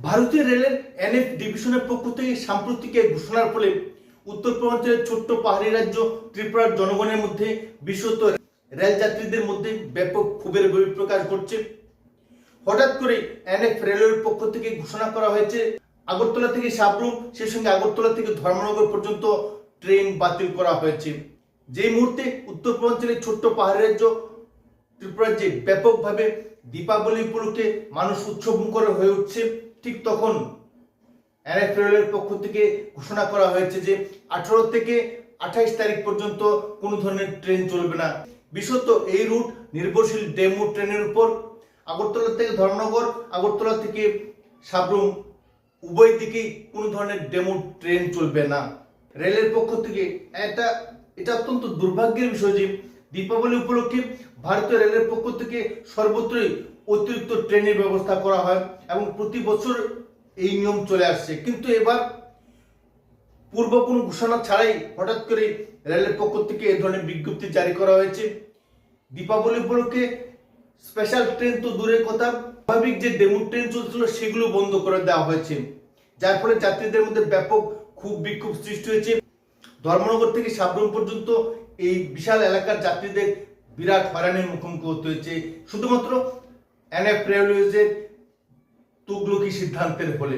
ভারতীয় রেলের এনএফ ডিভিশনের পক্ষ থেকে সাম্প্রতিক এক ঘোষণার ফলে উত্তর পূর্বাঞ্চলের ছোট্ট পাহাড়ি রাজ্য ত্রিপুরার জনগণের মধ্যে বিশেষত রেল যাত্রীদের মধ্যে ব্যাপক ক্ষোভের বহিঃপ্রকাশ ঘটছে। হঠাৎ করে এনএফ রেলের পক্ষ থেকে ঘোষণা করা হয়েছে আগরতলা থেকে সাবরুম, সেই সঙ্গে আগরতলা থেকে ধর্মনগর পর্যন্ত ট্রেন বাতিল করা হয়েছে। যেই মুহূর্তে উত্তর পূর্বাঞ্চলের ছোট্ট পাহাড়ি রাজ্য ত্রিপুরার যে ব্যাপকভাবে দীপাবলি উপলক্ষে মানুষ উৎসবমুখর হয়ে উঠছে, ঠিক তখন এনএফ রেলের পক্ষ থেকে ঘোষণা করা হয়েছে যে 18 থেকে 28 তারিখ পর্যন্ত কোনো ধরনের ট্রেন চলবে না। বিশেষত এই রুট নির্ভরশীল ডেমু ট্রেনের উপর। আগরতলা থেকে ধর্মনগর, আগরতলা থেকে সাবরুম উভয় দিকেই কোনো ধরনের ডেমো ট্রেন চলবে না। রেলের পক্ষ থেকে এটা অত্যন্ত দুর্ভাগ্যের বিষয় যে দীপাবলি উপলক্ষে ভারতীয় রেলের পক্ষ থেকে সর্বত্রই অতিরিক্ত ট্রেনের ব্যবস্থা করা হয় এবং প্রতি বছর এই নিয়ম চলে আসছে। কিন্তু এবার পূর্ব কোনো ঘোষণা ছাড়াই হঠাৎ করে রেলের পক্ষ থেকে এই ধরনের বিজ্ঞপ্তি জারি করা হয়েছে। দীপাবলি উপলক্ষে স্পেশাল ট্রেন তো দূরের কথা, স্বাভাবিক যে ডেমো ট্রেন চলছিল সেগুলো বন্ধ করে দেওয়া হয়েছে, যার ফলে যাত্রীদের মধ্যে ব্যাপক ক্ষোভ বিক্ষোভ সৃষ্টি হয়েছে। ধর্মনগর থেকে সাবরুম পর্যন্ত এই বিশাল এলাকার যাত্রীদের বিরাট হয়রানির মুখোমুখি হতে হয়েছে শুধুমাত্র এনএফ রেলওয়েজের তুগলকি সিদ্ধান্তের ফলে।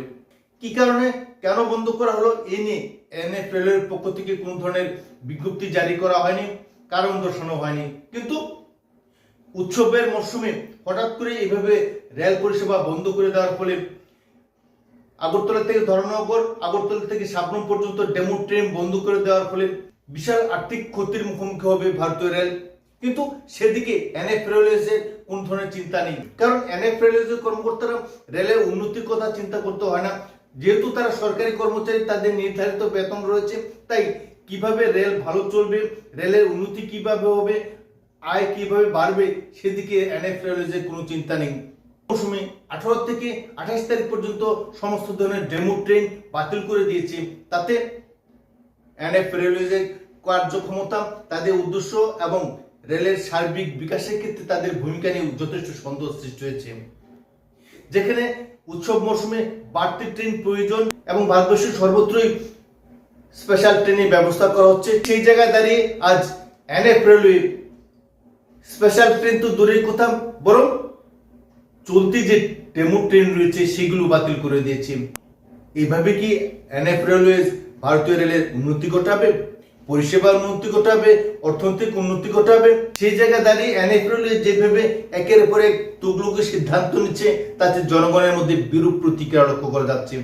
কি কারণে কেন বন্ধ করা হলো এ নিয়ে এনএফ রেলওয়ের পক্ষ থেকে কোনো ধরনের বিজ্ঞপ্তি জারি করা হয়নি, কারণ দর্শানো হয়নি। কিন্তু উৎসবের মরশুমে হঠাৎ করে এইভাবে রেল পরিষেবা বন্ধ করে দেওয়ার ফলে আগরতলা থেকে ধর্মনগর, আগরতলা থেকে সাবরুম পর্যন্ত ডেমো ট্রেন বন্ধ করে দেওয়ার ফলে বিশাল আর্থিক ক্ষতির মুখোমুখি হবে ভারতীয় রেল। কিন্তু সেদিকে এনএফ রেলওয়েজের কোন ধরনের চিন্তা নেই, কারণ এনএফ রেলওয়েজের কর্মকর্তারা রেলের উন্নতির কথা চিন্তা করতে হয় না। যেহেতু তারা সরকারি কর্মচারী, তাদের নির্ধারিত বেতন রয়েছে, তাই কিভাবে রেল ভালো চলবে, রেলের উন্নতি কিভাবে হবে, আয় কিভাবে বাড়বে, সেদিকে এনএফ রেলওয়েজের কোনো চিন্তা নেই। মৌসুমে 18 থেকে 28 তারিখ পর্যন্ত সমস্ত ধরনের ডেমো ট্রেন বাতিল করে দিয়েছে। তাতে এনএফ রেলওয়েজের কার্যক্ষমতা, তাদের উদ্দেশ্য এবং রেলের সার্বিক বিকাশের ক্ষেত্রে তাদের ভূমিকা নিয়ে যথেষ্ট সন্দেহ সৃষ্টি হয়েছে। যেখানে উৎসব মৌসুমে বাড়তি ট্রেন প্রয়োজন এবং ভারতবর্ষের সর্বত্রই স্পেশাল ট্রেনের ব্যবস্থা করা হচ্ছে, সেই জায়গায় দাঁড়িয়ে আজ এনএফ রেলওয়ে স্পেশাল ট্রেন তো দূরের কথা, বরং চলতি যে ডেমো ট্রেন রয়েছে সেগুলো বাতিল করে দিয়েছে। এইভাবে কি এনএফ রেলওয়েজ ভারতীয় রেলের উন্নতি ঘটাবে, পরিষেবার উন্নতি ঘটাবে, অর্থনৈতিক উন্নতি ঘটাবে? সেই জায়গায় দাঁড়িয়ে এনএফ রেলওয়ে যেভাবে একের পর এক তুগলকি সিদ্ধান্ত নিচ্ছে, তাতে জনগণের মধ্যে বিরূপ প্রতিক্রিয়া লক্ষ্য করা যাচ্ছে।